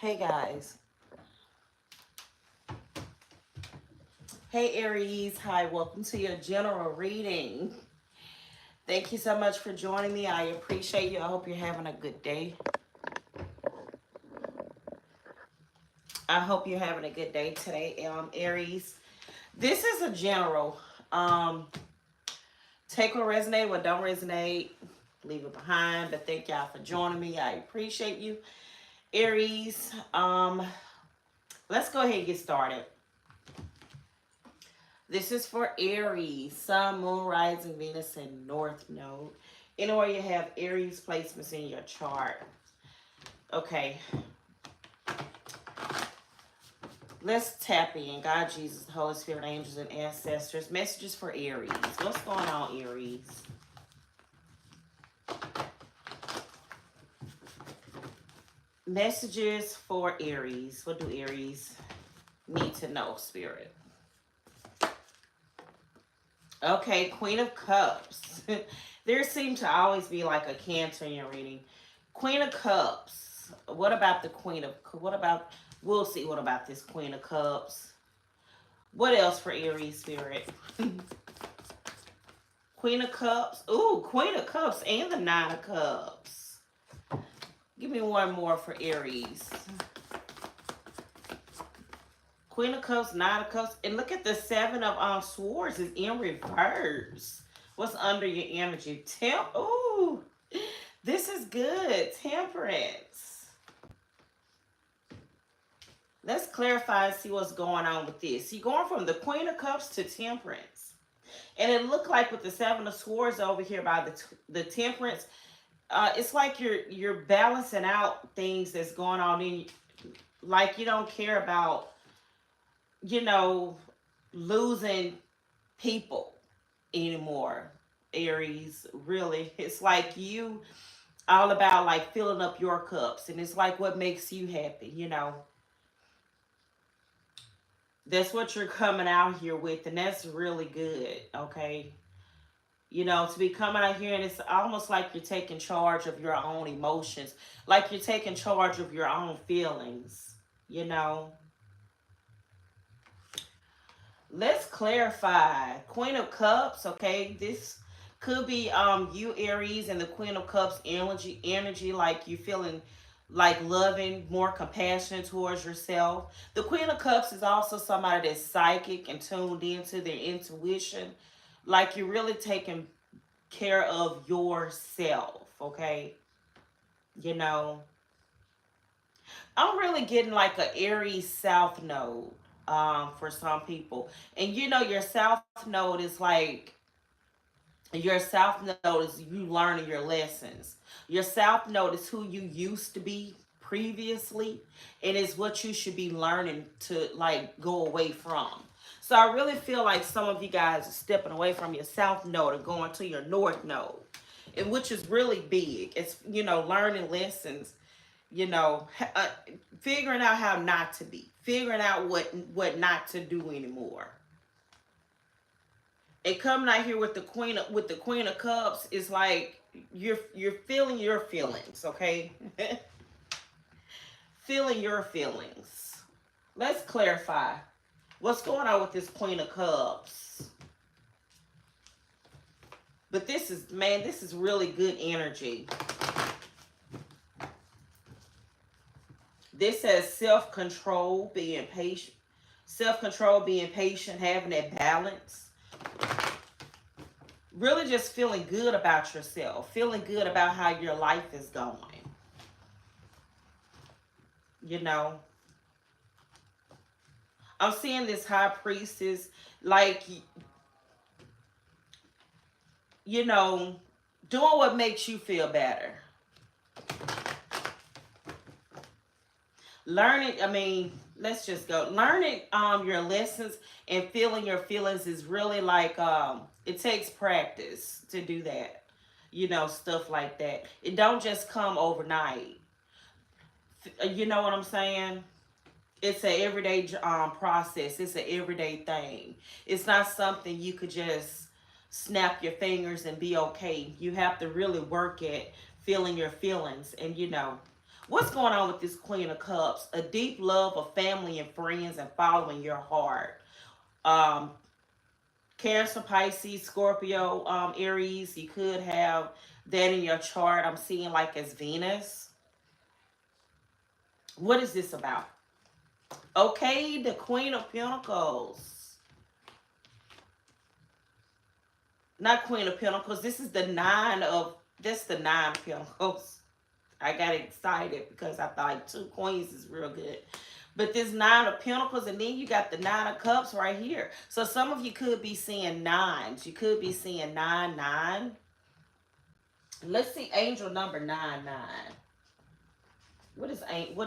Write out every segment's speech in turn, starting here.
Hey guys. Hey Aries. Hi, welcome to your general reading. Thank you so much for joining me. I appreciate you. I hope you're having a good day. I hope you're having a good day today, Aries. This is a general. Um, Take what resonate, what don't resonate, leave it behind. But thank y'all for joining me. I appreciate you, Aries. Let's go ahead and get started. This is for Aries, Sun, Moon, Rising, Venus, and North Node. Anywhere you have Aries placements in your chart. Okay. Let's tap in. God, Jesus, the Holy Spirit, angels, and ancestors. Messages for Aries. What's going on, Aries? Messages for Aries. What do Aries need to know, Spirit? Okay, Queen of Cups. There seems to always be like a Cancer in your reading. Queen of Cups. What about the Queen of... We'll see what about this Queen of Cups. What else for Aries, Spirit? Queen of Cups. Ooh, Queen of Cups and the Nine of Cups. Give me one more for Aries. Queen of Cups, Nine of Cups. And look at the Seven of Swords is in reverse. What's under your energy? Ooh, this is good. Temperance. Let's clarify and see what's going on with this. You're going from the Queen of Cups to Temperance. And it looked like with the Seven of Swords over here by the Temperance, it's like you're balancing out things that's going on in, like you don't care about, losing people anymore, Aries. Really, it's like you all about like filling up your cups, and it's like what makes you happy. That's what you're coming out here with, and that's really good. Okay, to be coming out here, and it's almost like you're taking charge of your own emotions, like you're taking charge of your own feelings. Let's clarify. Queen of Cups, okay? This could be you, Aries, and the Queen of Cups energy like you feeling like loving, more compassionate towards yourself. The Queen of Cups is also somebody that's psychic and tuned into their intuition. Like you're really taking care of yourself, okay? I'm really getting like a Aries South Node for some people. And your South Node is like, your South Node is you learning your lessons. Your South Node is who you used to be previously, and it's what you should be learning to like go away from. So I really feel like some of you guys are stepping away from your South Node and going to your North Node, and which is really big. It's learning lessons, you know, uh, figuring out how not to be, figuring out what not to do anymore. And coming out here with the Queen of Cups is like you're feeling your feelings, okay? Feeling your feelings. Let's clarify what's going on with this Queen of Cups. But this is really good energy. This says self-control, being patient. Self-control, being patient, having that balance. Really just feeling good about yourself. Feeling good about how your life is going. I'm seeing this High Priestess, like, doing what makes you feel better. Learning, let's just go. Learning your lessons and feeling your feelings is really like, it takes practice to do that. Stuff like that. It don't just come overnight. You know what I'm saying? It's an everyday process. It's an everyday thing. It's not something you could just snap your fingers and be okay. You have to really work at feeling your feelings. And What's going on with this Queen of Cups? A deep love of family and friends and following your heart. Um, Cancer, Pisces, Scorpio, Aries. You could have that in your chart. I'm seeing like as Venus. What is this about? Okay, the Queen of Pentacles. Not Queen of Pentacles. This is the nine of. This the nine of Pentacles. I got excited because I thought like two queens is real good. But this nine of pentacles, and then you got the nine of cups right here. So some of you could be seeing nines. You could be seeing 9, 9. Let's see angel number 9, 9. What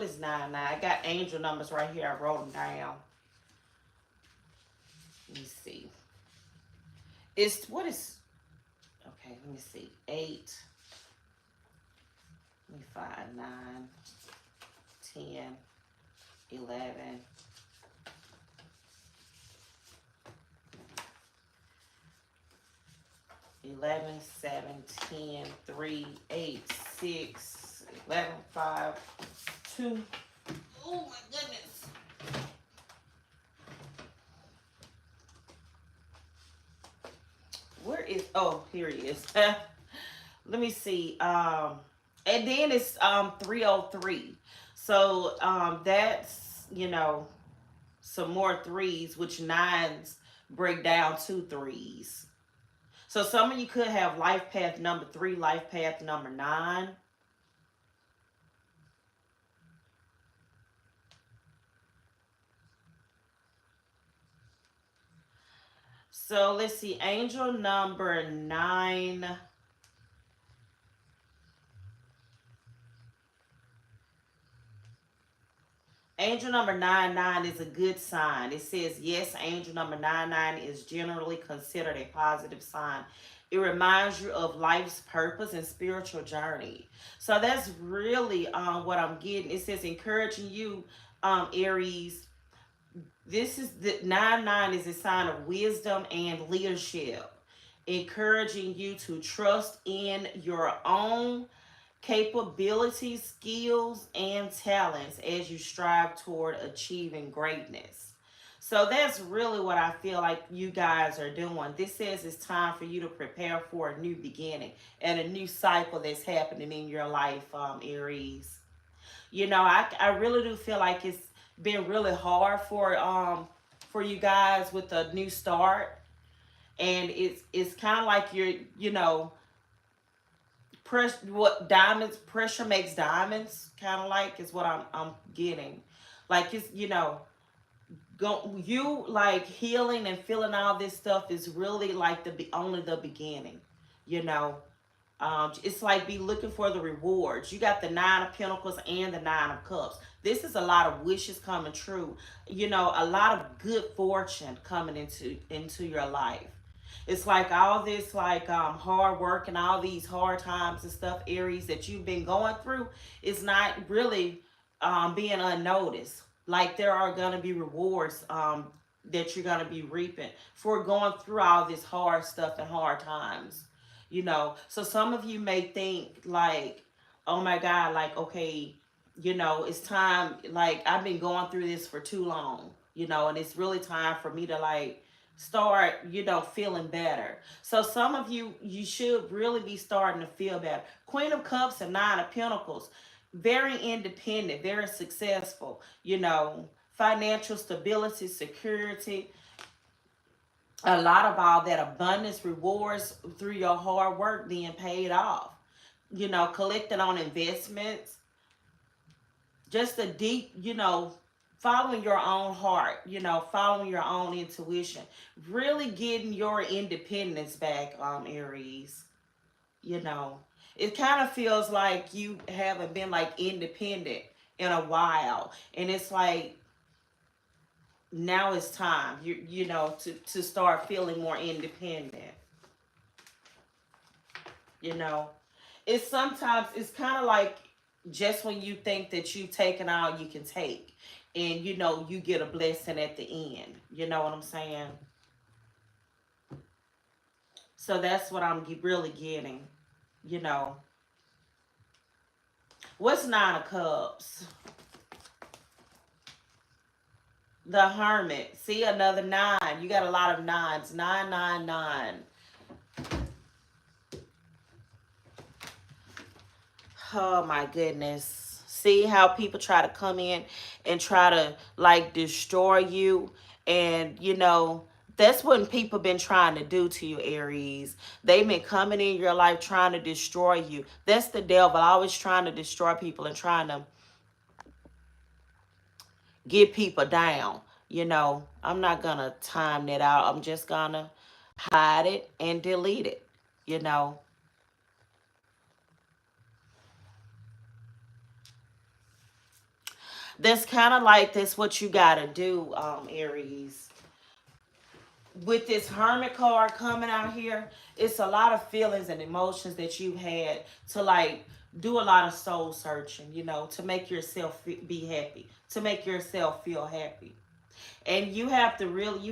is 9, 9? I got angel numbers right here. I wrote them down. Let me see. It's what is okay, let me see. 8. Let me find 9, 10, 11. 11, 7, 10, 3, 8, 6, 11, 5, 2. Oh my goodness. Where is, oh, here he is. Let me see. And then it's 303. So that's, some more threes, which nines break down to threes. So some of you could have life path number 3, life path number 9. So let's see, angel number 9. Angel number 9, 9 is a good sign. It says, yes, angel number 9, 9 is generally considered a positive sign. It reminds you of life's purpose and spiritual journey. So that's really what I'm getting. It says, encouraging you, Aries. This is the 9, 9 is a sign of wisdom and leadership, encouraging you to trust in your own capabilities, skills, and talents as you strive toward achieving greatness. So that's really what I feel like you guys are doing. This says it's time for you to prepare for a new beginning and a new cycle that's happening in your life, Aries. I really do feel like it's been really hard for you guys with a new start, and it's kind of like you're what diamonds pressure makes diamonds, kind of like is what I'm getting. Like it's go you like healing and feeling all this stuff is really like only the beginning, you know. It's like be looking for the rewards. You got the 9 of Pentacles and the 9 of Cups. This is a lot of wishes coming true. A lot of good fortune coming into your life. It's like all this like hard work and all these hard times and stuff, Aries, that you've been going through is not really being unnoticed. Like there are gonna be rewards that you're gonna be reaping for going through all this hard stuff and hard times. So some of you may think like, oh my God, like okay, it's time, like I've been going through this for too long, and it's really time for me to like start, feeling better. So some of you should really be starting to feel better. Queen of Cups and 9 of Pentacles, very independent, very successful, financial stability, security, a lot of all that abundance, rewards through your hard work being paid off, collecting on investments, just a deep, following your own heart, following your own intuition, really getting your independence back, Aries. you know it kind of feels like you haven't been like independent in a while, and it's like now it's time to start feeling more independent. you know it's sometimes it's kind of like just when you think that you've taken all you can take, and you get a blessing at the end. You know what I'm saying? So that's what I'm really getting. you know What's Nine of Cups? The Hermit. See, another nine. You got a lot of nines. 999. Oh my goodness. See how people try to come in and try to like destroy you. And that's what people been trying to do to you, Aries. They've been coming in your life trying to destroy you. That's the devil, always trying to destroy people and trying to get people down. I'm not gonna time that out. I'm just gonna hide it and delete it. You know, that's kind of like that's what you gotta do, Aries. With this Hermit card coming out here, it's a lot of feelings and emotions that you had to like do a lot of soul searching. To make yourself be happy, to make yourself feel happy. And you have to really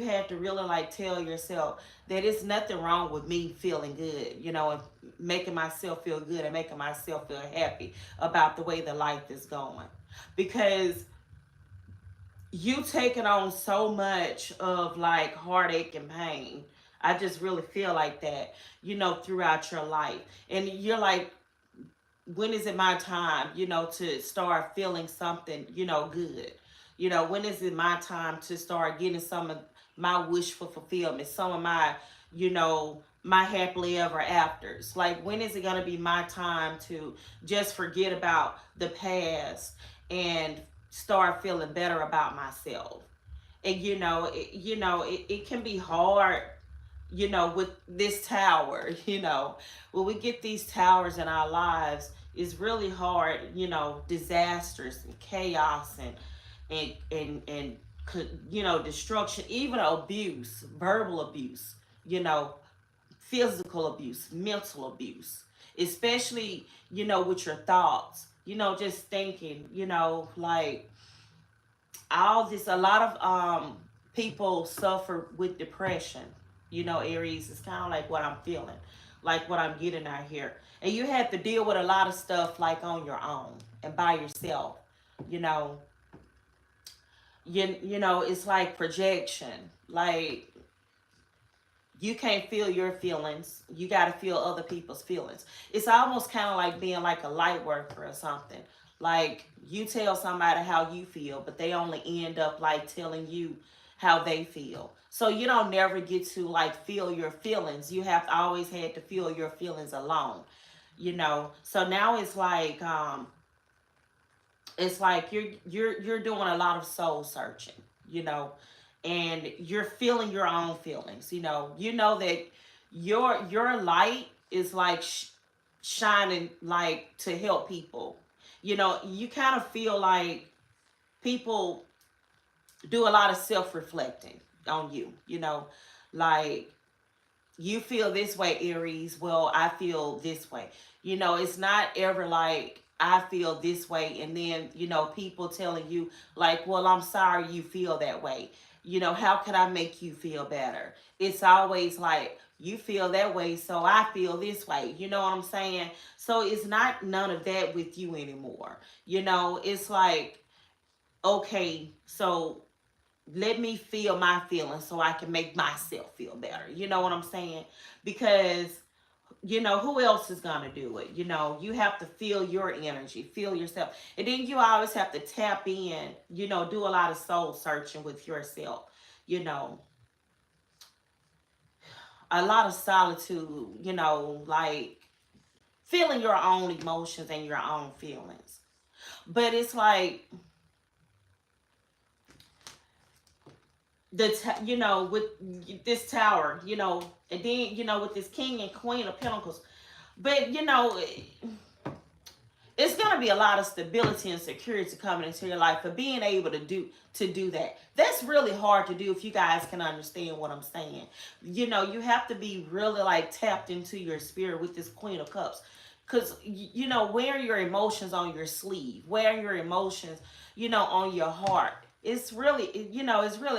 like tell yourself that it's nothing wrong with me feeling good, and making myself feel good and making myself feel happy about the way the life is going. Because you taking on so much of like heartache and pain. I just really feel like that, throughout your life. And you're like, when is it my time, to start feeling something, good? When is it my time to start getting some of my wish for fulfillment, some of my, my happily ever afters? Like, when is it going to be my time to just forget about the past and start feeling better about myself? And it can be hard, with this tower. When we get these towers in our lives, it's really hard, disasters and chaos and destruction, even abuse, verbal abuse, you know physical abuse, mental abuse, especially, with your thoughts, just thinking, like all this. A lot of people suffer with depression. Aries is kind of like what I'm feeling, like what I'm getting out here. And you have to deal with a lot of stuff like on your own and by yourself. you know it's like projection. Like, you can't feel your feelings, you got to feel other people's feelings. It's almost kind of like being like a light worker or something. Like, you tell somebody how you feel, but they only end up like telling you how they feel. So you don't never get to like feel your feelings. You have always had to feel your feelings alone. So now it's like you're doing a lot of soul searching, you know, and you're feeling your own feelings. You know that your light is like shining, like to help people. You kind of feel like people do a lot of self-reflecting on you. Like, you feel this way, Aries. Well, I feel this way. It's not ever like I feel this way, and then, people telling you, like, well, I'm sorry you feel that way. How can I make you feel better? It's always like, you feel that way, so I feel this way. You know what I'm saying? So it's not none of that with you anymore. It's like, okay, so let me feel my feelings so I can make myself feel better. You know what I'm saying? Because, who else is going to do it? You have to feel your energy, feel yourself. And then you always have to tap in, do a lot of soul searching with yourself. You know, a lot of solitude, like feeling your own emotions and your own feelings. But it's like, with this tower, and then, with this king and queen of pentacles. But, it's going to be a lot of stability and security coming into your life for being able to do that. That's really hard to do, if you guys can understand what I'm saying. You have to be really like tapped into your spirit with this queen of cups. Because, wear your emotions on your sleeve, wear your emotions, on your heart. It's really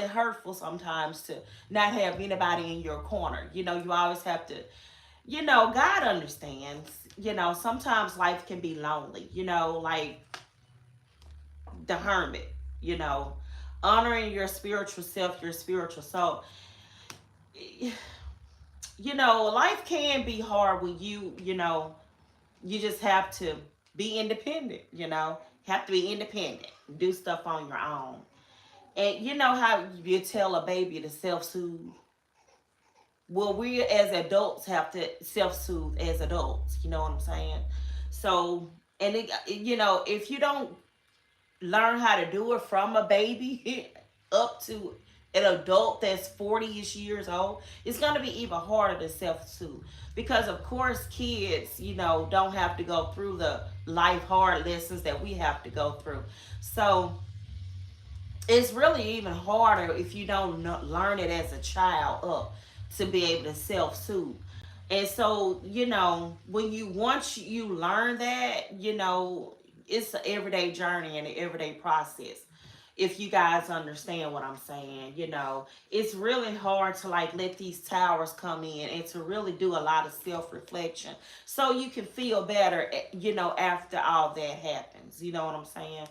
hurtful sometimes to not have anybody in your corner. You always have to, God understands. Sometimes life can be lonely, like the hermit, you know, honoring your spiritual self, your spiritual soul. Life can be hard when you just have to be independent, have to be independent, do stuff on your own. And you know how you tell a baby to self soothe? Well, we as adults have to self soothe as adults, you know what I'm saying? So, and if you don't learn how to do it from a baby up to an adult that's 40ish years old, it's going to be even harder to self-soothe, because of course kids don't have to go through the life hard lessons that we have to go through. So it's really even harder if you don't learn it as a child up to be able to self-soothe. And so when you once you learn that, it's an everyday journey and an everyday process. If you guys understand what I'm saying, it's really hard to like let these towers come in and to really do a lot of self-reflection so you can feel better, after all that happens. You know what I'm saying?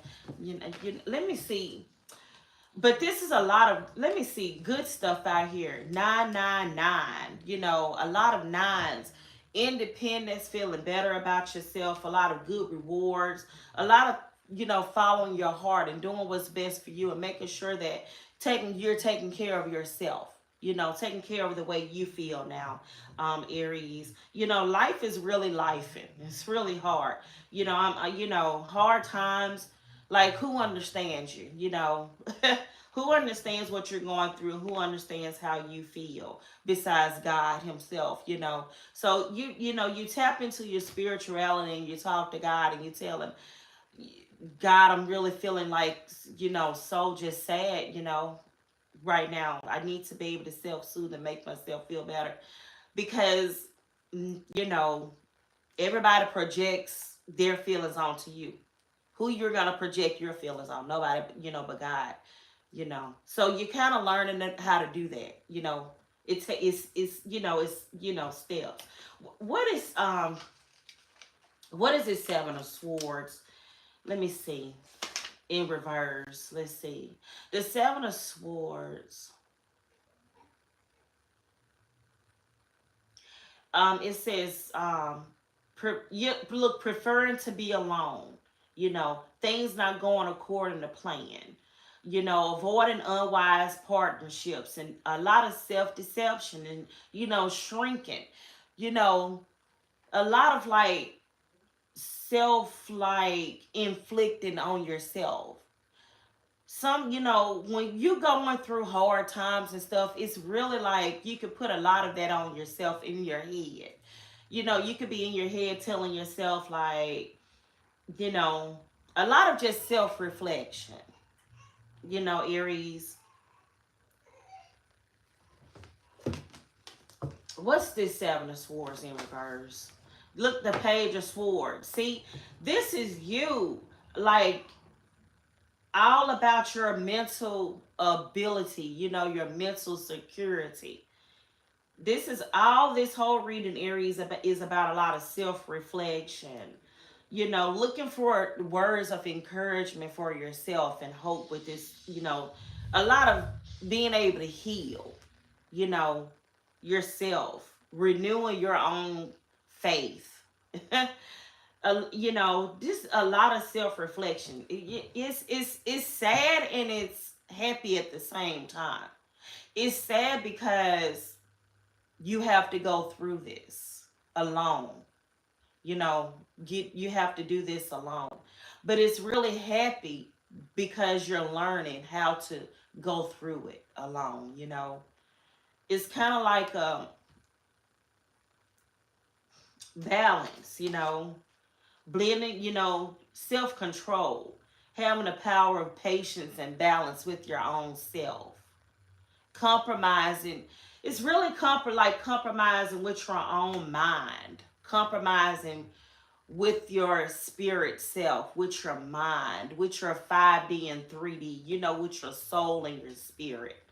Let me see, but this is a lot of, let me see, good stuff out here. 999, a lot of nines. Independence, feeling better about yourself, a lot of good rewards, a lot of, following your heart and doing what's best for you and making sure that you're taking care of yourself. Taking care of the way you feel now, Aries. Life is really life. It's really hard. Hard times, like who understands you, who understands what you're going through, who understands how you feel besides God himself, so you tap into your spirituality and you talk to God and you tell him, God, I'm really feeling like, so just sad, right now. I need to be able to self-soothe and make myself feel better, because you know everybody projects their feelings onto you. Who you're gonna project your feelings on? Nobody, but God. So you kind of learning how to do that. It's steps. What is this Seven of Swords? Let me see. In reverse, let's see. The Seven of Swords. It says, look, preferring to be alone. Things not going according to plan. Avoiding unwise partnerships and a lot of self deception and shrinking. You know, a lot of like self like inflicting on yourself. When you going through hard times and stuff, it's really like you could put a lot of that on yourself in your head. You could be in your head telling yourself like, you know a lot of just self-reflection. Aries, what's this Seven of Swords in reverse? Look, the Page of Swords. See, this is you, like all about your mental ability, your mental security. This whole reading, Aries, is about a lot of self-reflection, looking for words of encouragement for yourself and hope with this, a lot of being able to heal, you know yourself, renewing your own faith. Just a lot of self-reflection. It's sad and it's happy at the same time. It's sad because you have to go through this alone. You have to do this alone. But it's really happy because you're learning how to go through it alone. It's kind of like a balance. Blending, self-control, having the power of patience and balance with your own self. Compromising, it's really compromising with your own mind, compromising with your spirit self, with your mind, with your 5D and 3D, with your soul and your spirit.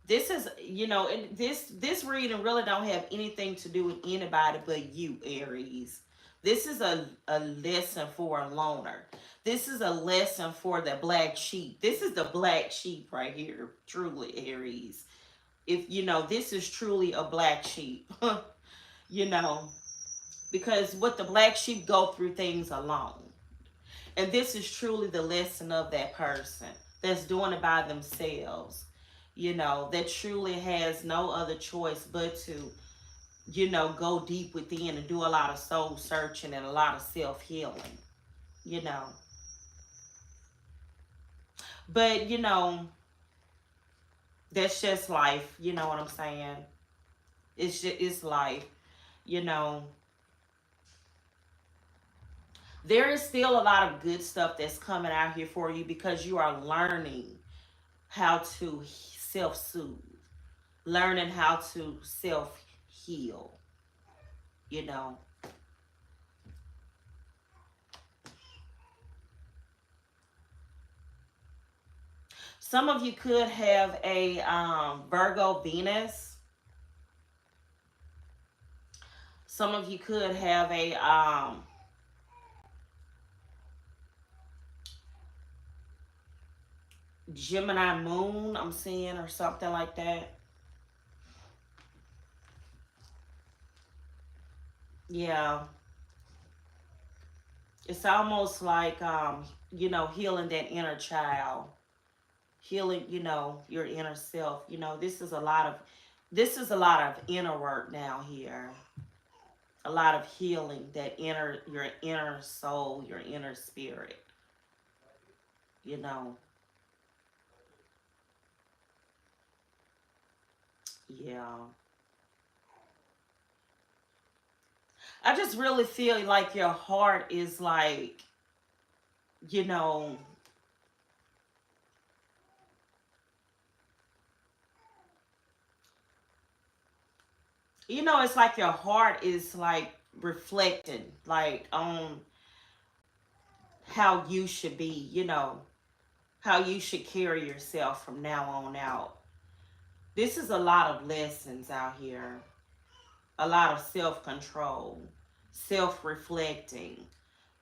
This is, and this reading really don't have anything to do with anybody but you, Aries. This is a lesson for a loner. This is a lesson for the black sheep. This is the black sheep right here, truly, Aries. If this is truly a black sheep. you know, because what the black sheep go through things alone. And this is truly the lesson of that person that's doing it by themselves, that truly has no other choice but to, go deep within and do a lot of soul searching and a lot of self healing, you know. But, that's just life, you know what I'm saying? It's life, you know. There is still a lot of good stuff that's coming out here for you because you are learning how to self soothe, learning how to self heal, you know. Some of you could have a Virgo Venus. Some of you could have a Gemini Moon, I'm seeing, or something like that. Yeah. It's almost like, healing that inner child, healing, your inner self. This is a lot of inner work now here. A lot of healing that your inner soul, your inner spirit, you know. Yeah. I just really feel like your heart is like, you know, it's like your heart is like reflecting like on how you should be, how you should carry yourself from now on out. This is a lot of lessons out here, a lot of self control, self reflecting,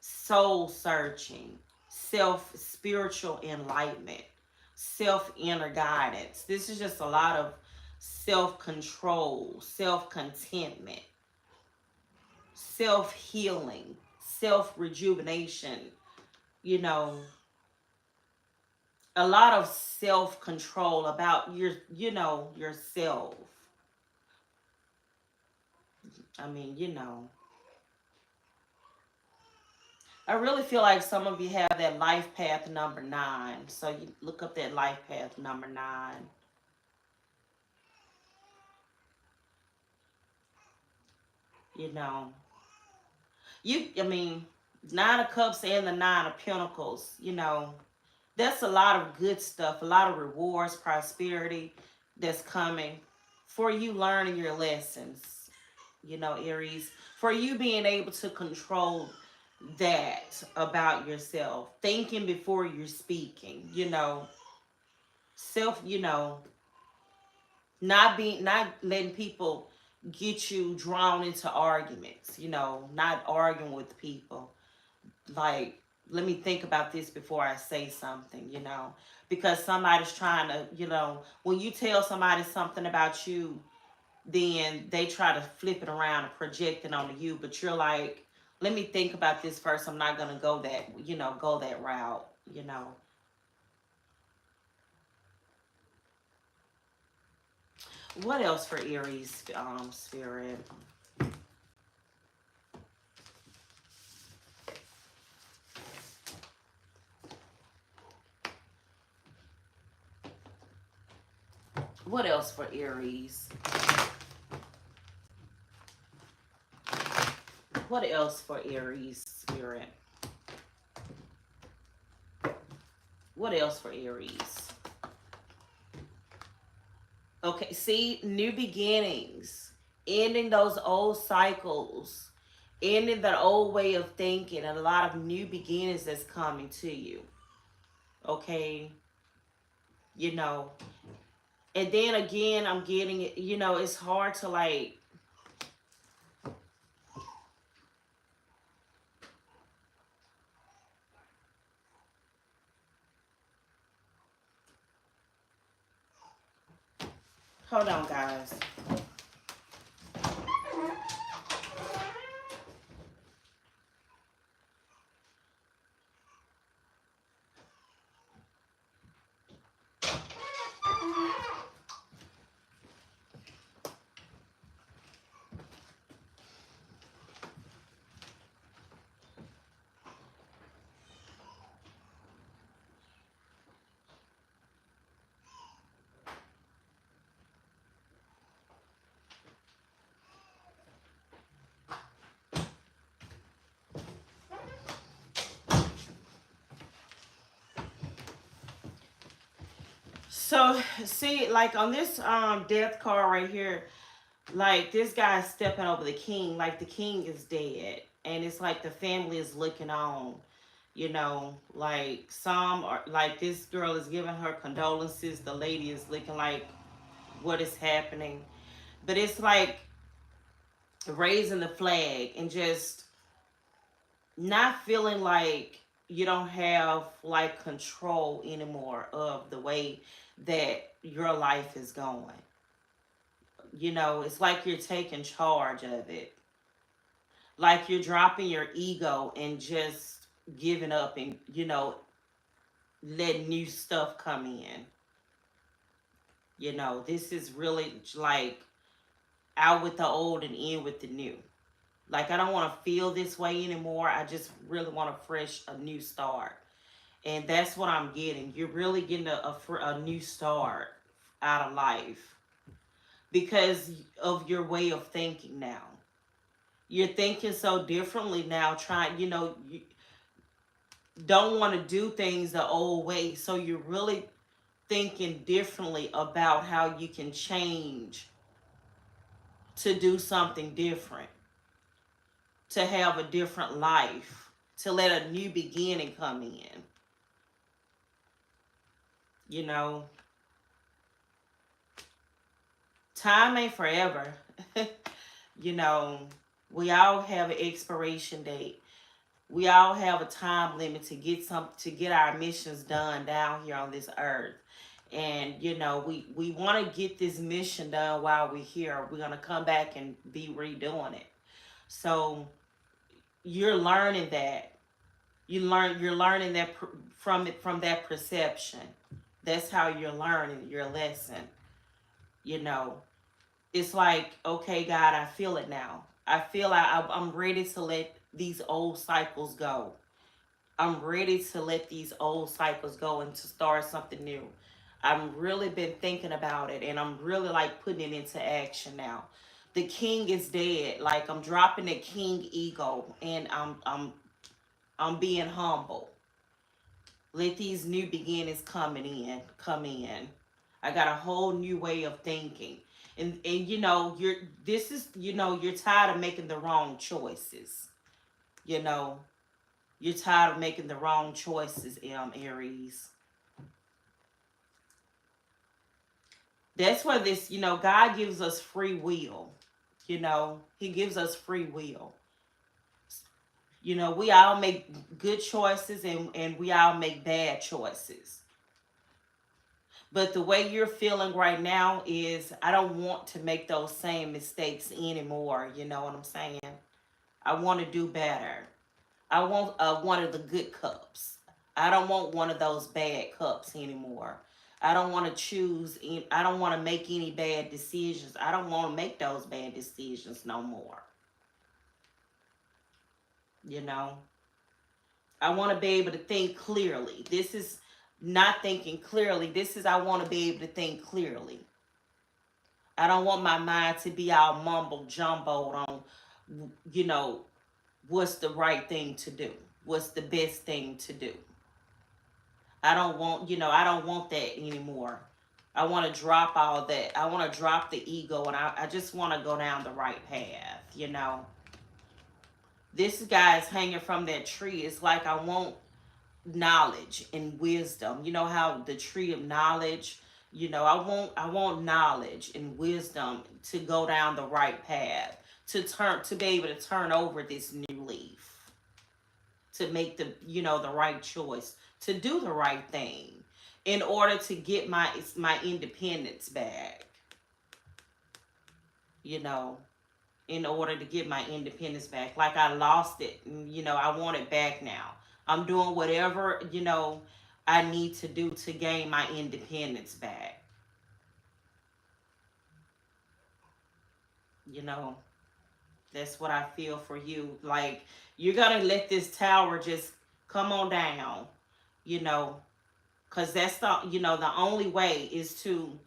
soul searching, self spiritual enlightenment, self inner guidance. This is just a lot of self control, self contentment, self healing, self rejuvenation, you know, a lot of self control about yourself. I mean, I really feel like some of you have that life path number 9. So you look up that life path number 9. You know, I mean, 9 of Cups and the 9 of Pentacles, that's a lot of good stuff, a lot of rewards, prosperity that's coming for you learning your lessons, Aries, for you being able to control that about yourself, thinking before you're speaking, self, not letting people get you drawn into arguments, not arguing with people. Like, let me think about this before I say something, because somebody's trying to, when you tell somebody something about you, then they try to flip it around and project it onto you, but you're like, let me think about this first. I'm not going to go that route, What else for Aries, spirit? What else for Aries? What else for Aries, spirit? What else for Aries? Okay, see, new beginnings, ending those old cycles, ending that old way of thinking, and a lot of new beginnings that's coming to you. Okay, you know, And then again, I'm getting it, it's hard to like, hold on, guys. So, see, like on this death card right here, like this guy's stepping over the king, like the king is dead, and it's like the family is looking on. Like some are like this girl is giving her condolences. The lady is looking like what is happening, but it's like raising the flag and just not feeling like you don't have like control anymore of the way that your life is going. It's like you're taking charge of it. Like you're dropping your ego and just giving up and, letting new stuff come in. This is really like out with the old and in with the new. Like I don't want to feel this way anymore. I just really want a new start. And that's what I'm getting. You're really getting a new start out of life because of your way of thinking now. You're thinking so differently now, trying, you don't want to do things the old way. So you're really thinking differently about how you can change to do something different, to have a different life, to let a new beginning come in. You know, time ain't forever. you know, we all have an expiration date. We all have a time limit to get our missions done down here on this earth. And we want to get this mission done while we're here. We're gonna come back and be redoing it. So you're learning that. You're learning that from that perception. That's how you're learning your lesson. You know, it's like, okay, God, I feel it now. I feel I'm ready to let these old cycles go. I'm ready to let these old cycles go and to start something new. I've really been thinking about it and I'm really like putting it into action now. The king is dead. Like I'm dropping the king ego and I'm being humble. Let these new beginnings come in. I got a whole new way of thinking. And you're tired of making the wrong choices. You know, you're tired of making the wrong choices, Aries. That's where God gives us free will. He gives us free will. We all make good choices and we all make bad choices. But the way you're feeling right now is, I don't want to make those same mistakes anymore. You know what I'm saying? I want to do better. I want one of the good cups. I don't want one of those bad cups anymore. I don't want to I don't want to make any bad decisions. I don't want to make those bad decisions no more. You know, I want to be able to think clearly. This is not thinking clearly. This is, I want to be able to think clearly. I don't want my mind to be all mumble jumbled on, you know, what's the right thing to do, what's the best thing to do. I don't want that anymore. I want to drop all that. I want to drop the ego and I just want to go down the right path. This guy is hanging from that tree. It's like I want knowledge and wisdom. You know how the tree of knowledge I want knowledge and wisdom to go down the right path, to be able to turn over this new leaf, to make the right choice, to do the right thing in order to get my independence back, you know, in order to get my independence back. Like I lost it, and I want it back now. I'm doing whatever, I need to do to gain my independence back. You know, that's what I feel for you. Like you're gonna let this tower just come on down, you know, because that's the only way is to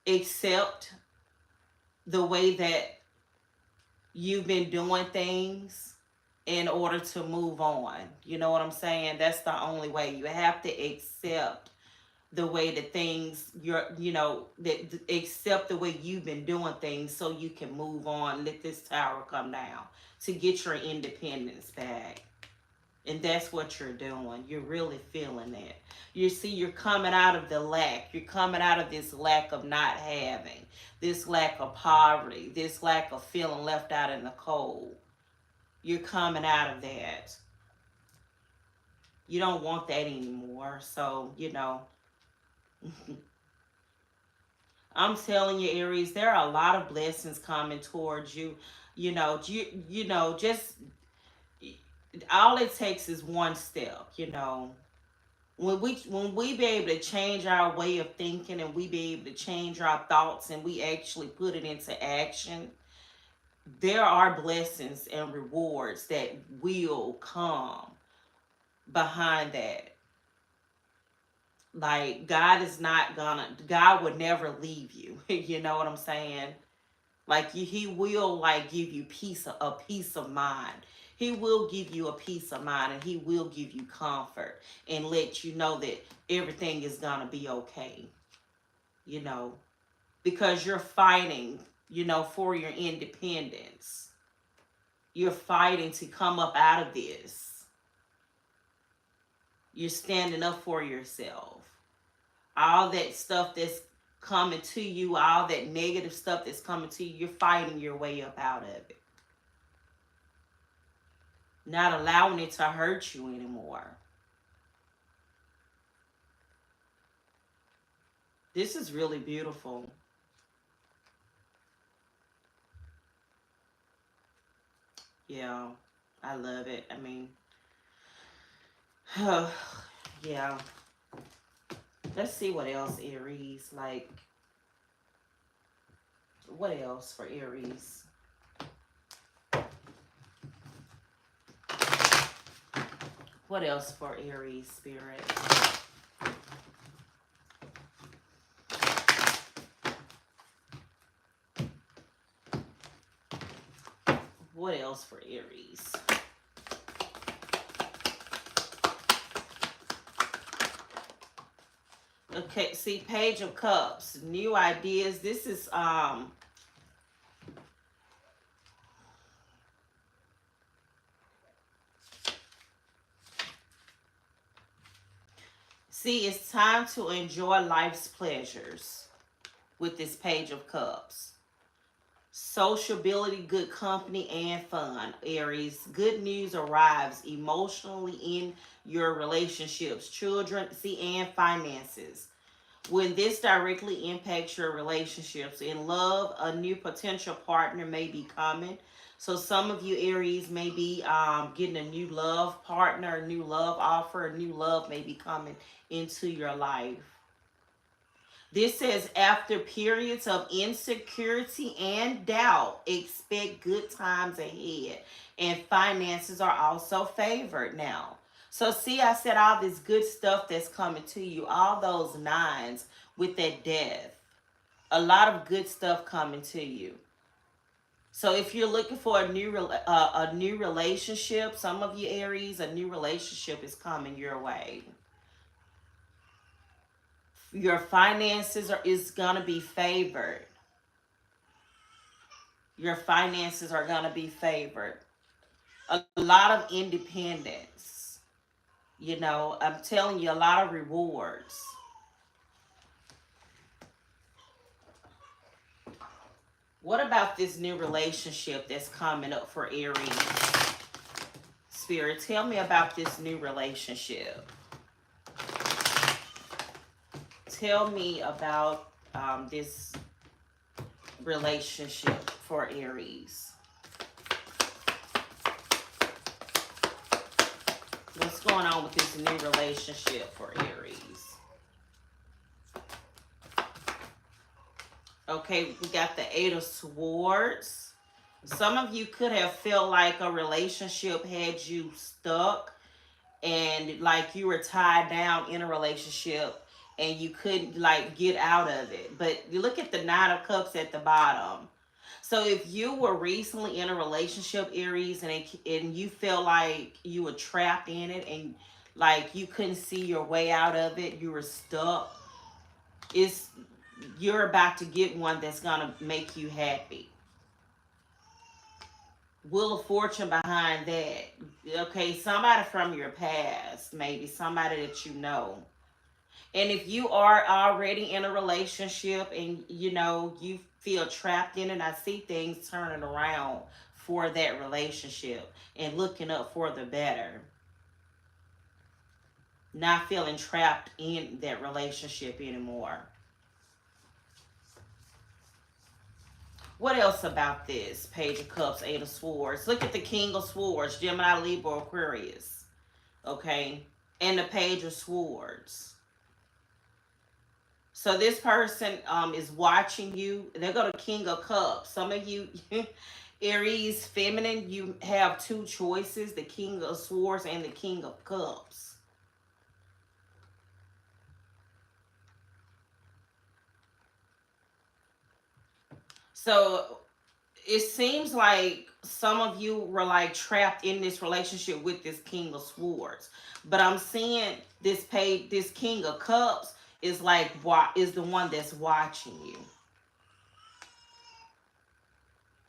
accept the way that you've been doing things in order to move on. You know what I'm saying? That's the only way. You have to accept the way that things accept the way you've been doing things so you can move on, let this tower come down to get your independence back. And that's what you're doing. You're really feeling it. You see, you're coming out of the lack. You're coming out of this lack of not having, this lack of poverty, this lack of feeling left out in the cold. You're coming out of that. You don't want that anymore. So, I'm telling you, Aries, there are a lot of blessings coming towards you. Just all it takes is one step. When we be able to change our way of thinking, and we be able to change our thoughts, and we actually put it into action, there are blessings and rewards that will come behind that. Like God would never leave you. You know what I'm saying? Like he will like give you peace of mind. He will give you a peace of mind, and he will give you comfort and let you know that everything is gonna be okay. You know, because you're fighting, for your independence. You're fighting to come up out of this. You're standing up for yourself. All that stuff that's coming to you, all that negative stuff that's coming to you, you're fighting your way up out of it. Not allowing it to hurt you anymore. This is really beautiful. Yeah, I love it. I mean, yeah. Let's see what else, Aries. Like, what else for Aries? What else for Aries, Spirit? What else for Aries? Okay, see, Page of Cups, new ideas. This is see, it's time to enjoy life's pleasures with this Page of Cups. Sociability, good company, and fun. Aries, good news arrives emotionally in your relationships, children, see, and finances. When this directly impacts your relationships, in love, a new potential partner may be coming. So some of you Aries may be getting a new love partner, a new love offer, a new love may be coming into your life. This says, after periods of insecurity and doubt, expect good times ahead. And finances are also favored now. So, see, I said all this good stuff that's coming to you, all those nines with that death. A lot of good stuff coming to you. So, if you're looking for a new relationship, some of you Aries, a new relationship is coming your way. Your finances is gonna be favored. Your finances are gonna be favored. A lot of independence. I'm telling you, a lot of rewards. What about this new relationship that's coming up for Aries? Spirit, tell me about this new relationship. Tell me about this relationship for Aries. What's going on with this new relationship for Aries? Okay, we got the Eight of Swords. Some of you could have felt like a relationship had you stuck and like you were tied down in a relationship and you couldn't like get out of it. But you look at the Nine of Cups at the bottom. So if you were recently in a relationship, Aries, and you felt like you were trapped in it and like you couldn't see your way out of it, you were stuck, it's you're about to get one that's gonna make you happy. Wheel of Fortune behind that. Okay, somebody from your past, maybe somebody that you know. And if you are already in a relationship and you feel trapped in it, I see things turning around for that relationship and looking up for the better. Not feeling trapped in that relationship anymore. What else about this? Page of Cups, Eight of Swords. Look at the King of Swords, Gemini, Libra, Aquarius. Okay? And the Page of Swords. So this person is watching you. They go to King of Cups. Some of you, Aries, feminine, you have two choices, the King of Swords and the King of Cups. So it seems like some of you were like trapped in this relationship with this King of Swords. But I'm seeing this King of Cups is like is the one that's watching you.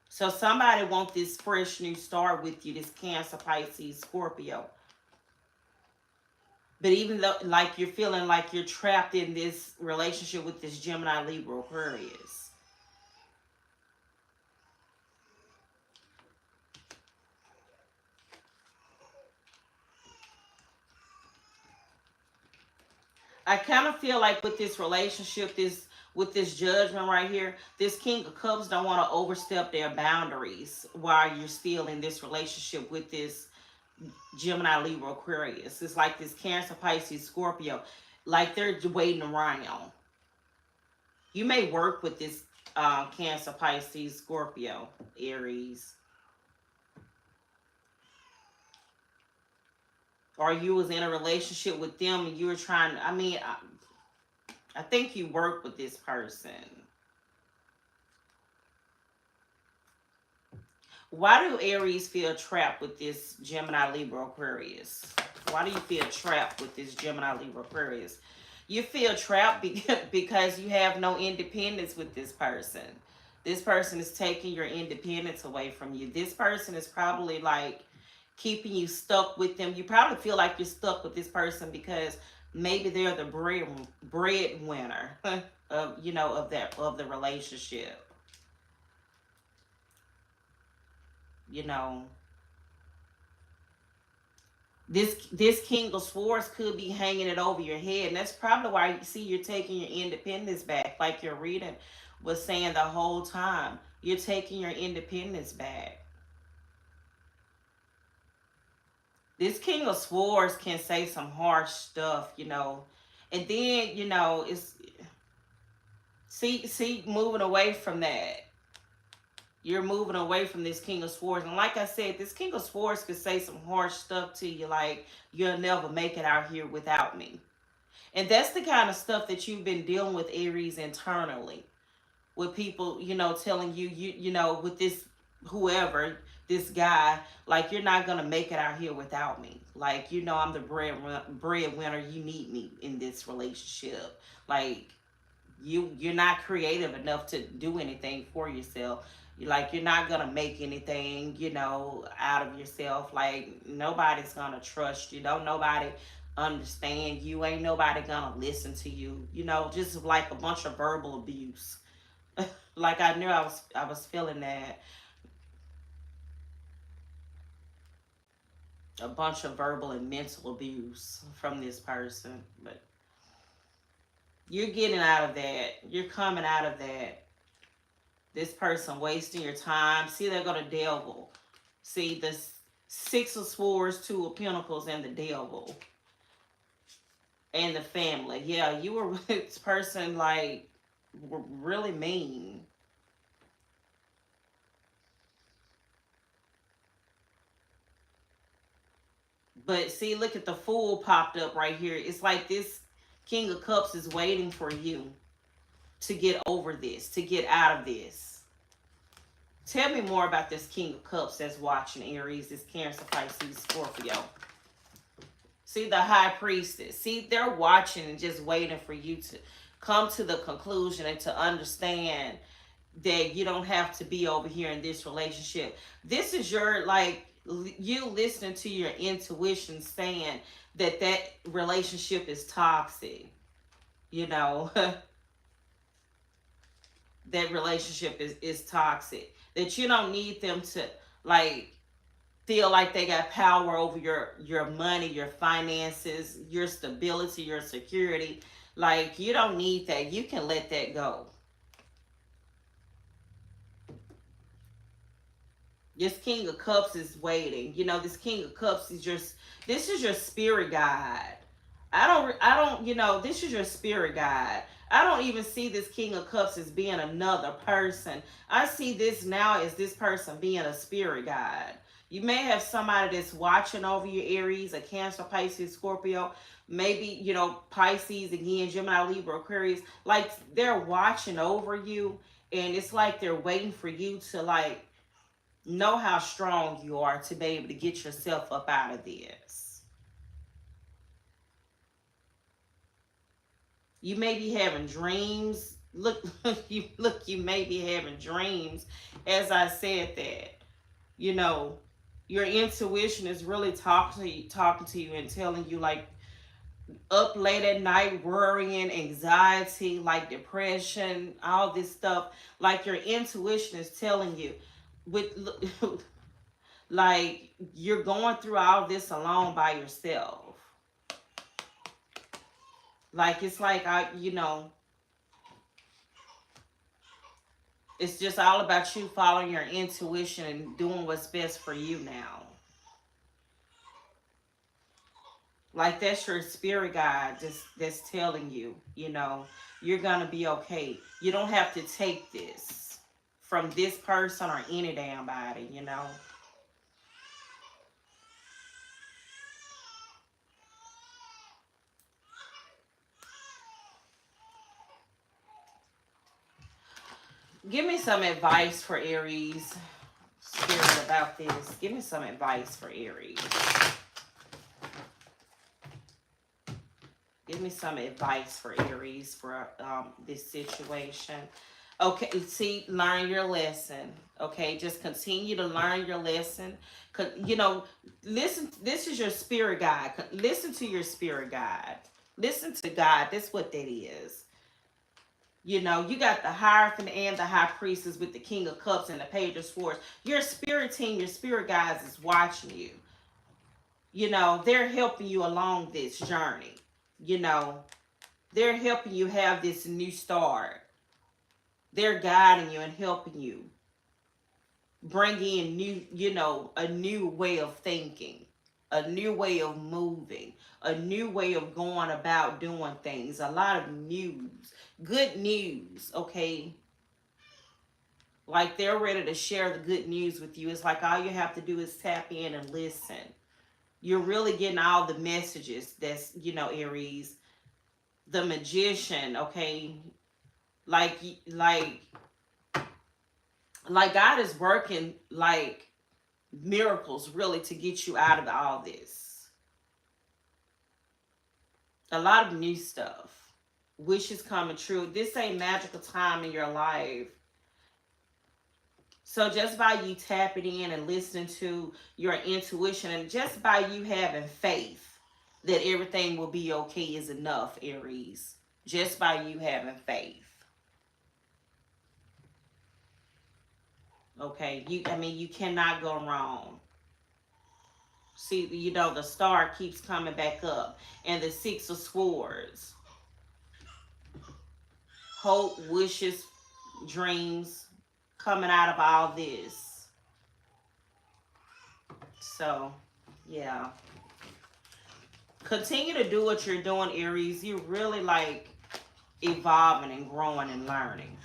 So somebody want this fresh new start with you, this Cancer, Pisces, Scorpio. But even though like you're feeling like you're trapped in this relationship with this Gemini, Libra, Aquarius. I kind of feel like with this relationship, with this judgment right here, this King of Cups don't want to overstep their boundaries while you're still in this relationship with this Gemini, Libra, Aquarius. It's like this Cancer, Pisces, Scorpio. Like they're waiting around. You may work with this Cancer, Pisces, Scorpio, Aries. Or you was in a relationship with them and you were trying, I think you work with this person. Why do Aries feel trapped with this Gemini, Libra, Aquarius? Why do you feel trapped with this Gemini, Libra, Aquarius? You feel trapped because you have no independence with this person. This person is taking your independence away from you. This person is probably like keeping you stuck with them. You probably feel like you're stuck with this person because maybe they're the breadwinner of of the relationship. You know, this King of Swords could be hanging it over your head, and that's probably why you see you're taking your independence back, like your reading was saying the whole time. You're taking your independence back. This King of Swords can say some harsh stuff, and then it's see moving away from that. You're moving away from this King of Swords. And like I said, this King of Swords could say some harsh stuff to you like, you'll never make it out here without me. And that's the kind of stuff that you've been dealing with, Aries, internally. With people, telling you, with this whoever, this guy, like, you're not going to make it out here without me. Like, I'm the breadwinner. You need me in this relationship. Like, you're not creative enough to do anything for yourself. Like, you're not gonna make anything out of yourself. Like, nobody's gonna trust you. Don't nobody understand you. Ain't nobody gonna listen to you. Just like a bunch of verbal abuse. Like I knew I was feeling that. A bunch of verbal and mental abuse from this person. But you're getting out of that. You're coming out of that. This person wasting your time. See, they're going to devil. See, the Six of Swords, Two of Pentacles, and the devil. And the family. Yeah, you were with this person, like, were really mean. But see, look at the Fool popped up right here. It's like this King of Cups is waiting for you to get over this, to get out of this. Tell me more about this King of Cups that's watching, Aries, this Cancer, Pisces, Scorpio. See, the High Priestess. See, they're watching and just waiting for you to come to the conclusion and to understand that you don't have to be over here in this relationship. This is your, like, you listening to your intuition saying that that relationship is toxic. You know, that relationship is toxic. That you don't need them to, like, feel like they got power over your money, your finances, your stability, your security. Like, you don't need that. You can let that go. This King of Cups is waiting. You know, this King of Cups is just, this is your spirit guide. I don't, this is your spirit guide. I don't even see this King of Cups as being another person. I see this now as this person being a spirit guide. You may have somebody that's watching over you, Aries, a Cancer, Pisces, Scorpio, maybe, Pisces again, Gemini, Libra, Aquarius. Like, they're watching over you, and it's like they're waiting for you to, like, know how strong you are to be able to get yourself up out of this. You may be having dreams. Look, you may be having dreams. As I said that, you know, your intuition is really talking to you and telling you, like, up late at night, worrying, anxiety, like depression, all this stuff. Like, your intuition is telling you, with like, you're going through all this alone by yourself. Like, it's like, it's just all about you following your intuition and doing what's best for you now. Like, that's your spirit guide just that's telling you, you're gonna be okay. You don't have to take this from this person or any damn body. Give me some advice for Aries, Spirit, about this. Give me some advice for Aries. Give me some advice for Aries for this situation. Okay, see, learn your lesson. Okay, just continue to learn your lesson. Listen. This is your spirit guide. Listen to your spirit guide. Listen to God. That's what that is. You got the Hierophant and the High Priestess with the King of Cups and the Page of Swords. Your spirit team, your spirit guides is watching you. They're helping you along this journey. You know, they're helping you have this new start. They're guiding you and helping you bring in a new way of thinking, a new way of moving, a new way of going about doing things. A lot of news, good news, okay? Like, they're ready to share the good news with you. It's like all you have to do is tap in and listen. You're really getting all the messages. That's, Aries, the Magician, okay? Like, God is working, like, miracles really to get you out of all this. A lot of new stuff. Wishes coming true. This ain't magical time in your life. So just by you tapping in and listening to your intuition, and just by you having faith that everything will be okay, is enough, Aries. Just by you having faith. Okay, I mean, you cannot go wrong. See, the star keeps coming back up, and the Six of Swords, hope, wishes, dreams coming out of all this. So, yeah. Continue to do what you're doing, Aries. You really like evolving and growing and learning.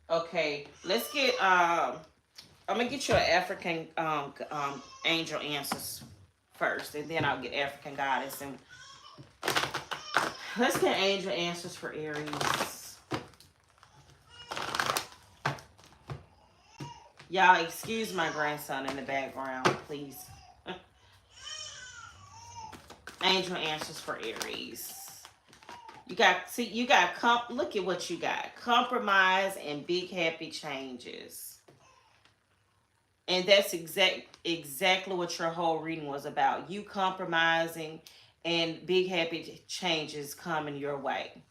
Okay, let's get I'm gonna get you an African angel answers first, and then I'll get African goddess, and let's get angel answers for Aries. Y'all excuse my grandson in the background, please. Angel answers for Aries. Look at what you got. Compromise and big happy changes. And that's exactly what your whole reading was about. You compromising and big happy changes coming your way.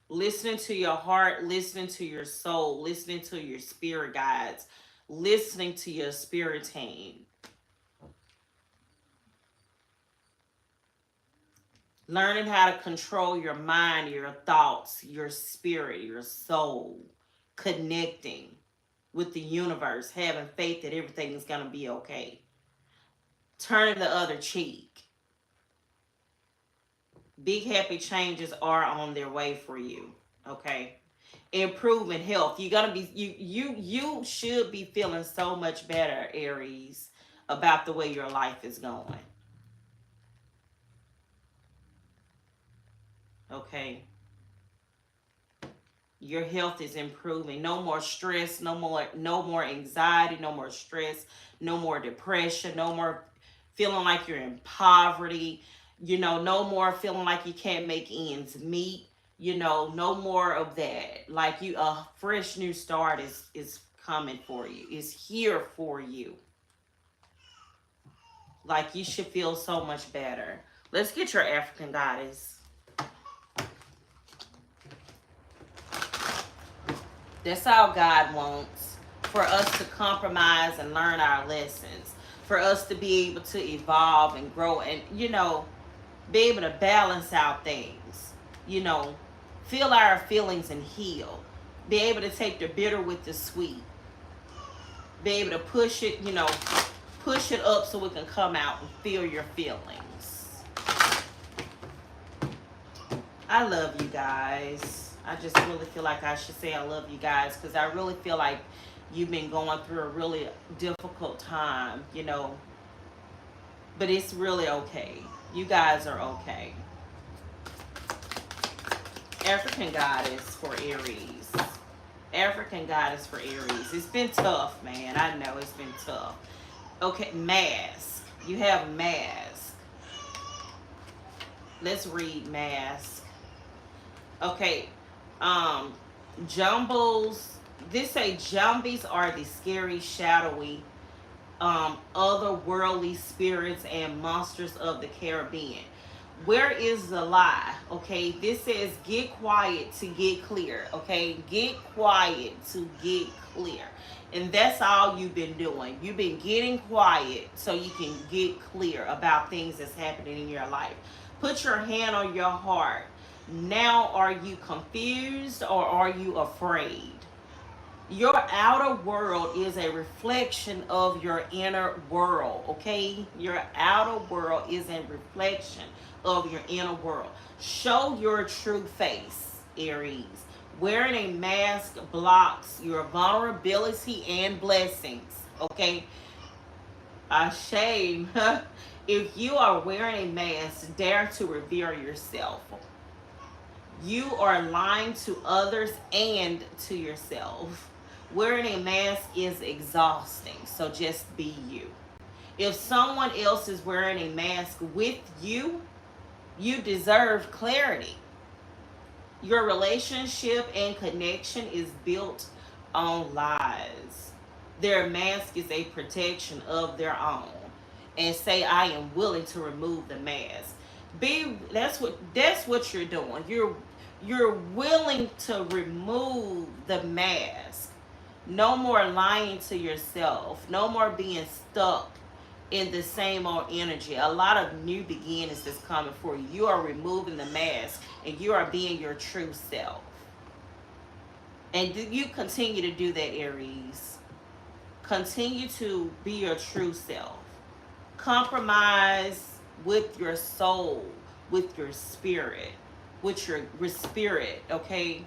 Listening to your heart, listening to your soul, listening to your spirit guides, listening to your spirit team. Learning how to control your mind, your thoughts, your spirit, your soul. Connecting with the universe, having faith that everything is going to be okay. Turning the other cheek. Big happy changes are on their way for you. Okay. Improving health. You're gonna be you should be feeling so much better, Aries, about the way your life is going. Okay. Your health is improving. No more stress, no more anxiety, no more stress, no more depression, no more feeling like you're in poverty, no more feeling like you can't make ends meet, no more of that. Like a fresh new start is coming for you. Is here for you. Like you should feel so much better. Let's get your African goddess. That's all God wants, for us to compromise and learn our lessons, for us to be able to evolve and grow and, be able to balance out things, you know, feel our feelings and heal, be able to take the bitter with the sweet, be able to push it up so it can come out and feel your feelings. I love you guys. I just really feel like I should say I love you guys because I really feel like you've been going through a really difficult time, but it's really okay. You guys are okay. African goddess for Aries. African goddess for Aries. It's been tough, man. I know it's been tough. Okay, mask. You have mask. Let's read mask. Okay, jumbles. This say jumbies are the scary, shadowy, otherworldly spirits and monsters of the Caribbean. Where is the lie? Okay, this says get quiet to get clear. Okay, get quiet to get clear. And that's all you've been doing. You've been getting quiet so you can get clear about things that's happening in your life. Put your hand on your heart. Now, are you confused or are you afraid? Your outer world is a reflection of your inner world, okay? Your outer world is a reflection of your inner world. Show your true face, Aries. Wearing a mask blocks your vulnerability and blessings, okay? A shame. If you are wearing a mask, dare to reveal yourself. You are lying to others and to yourself. Wearing a mask is exhausting, so just be you. If someone else is wearing a mask with you, you deserve clarity. Your relationship and connection is built on lies. Their mask is a protection of their own. And say, I am willing to remove the mask. That's what you're doing. You're willing to remove the mask. No more lying to yourself. No more being stuck in the same old energy. A lot of new beginnings is coming for you. You are removing the mask and you are being your true self. And you continue to do that, Aries. Continue to be your true self. Compromise with your soul, with your spirit, with your spirit, okay?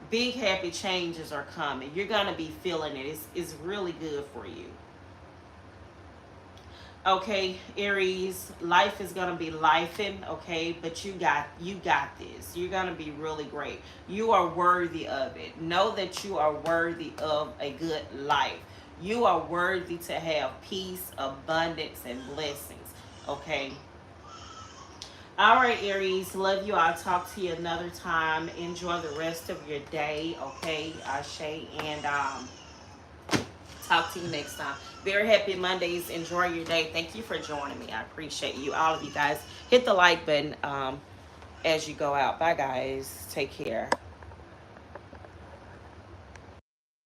Big happy changes are coming. You're gonna be feeling it. It's really good for you. Okay, Aries, life is gonna be lifing, okay, but you got this. You're gonna be really great. You are worthy of it. Know that you are worthy of a good life. You are worthy to have peace, abundance, and blessings. Okay. All right, Aries. Love you. I'll talk to you another time. Enjoy the rest of your day. Okay, Ashe, and talk to you next time. Very happy Mondays. Enjoy your day. Thank you for joining me. I appreciate you. All of you guys. Hit the like button as you go out. Bye, guys. Take care.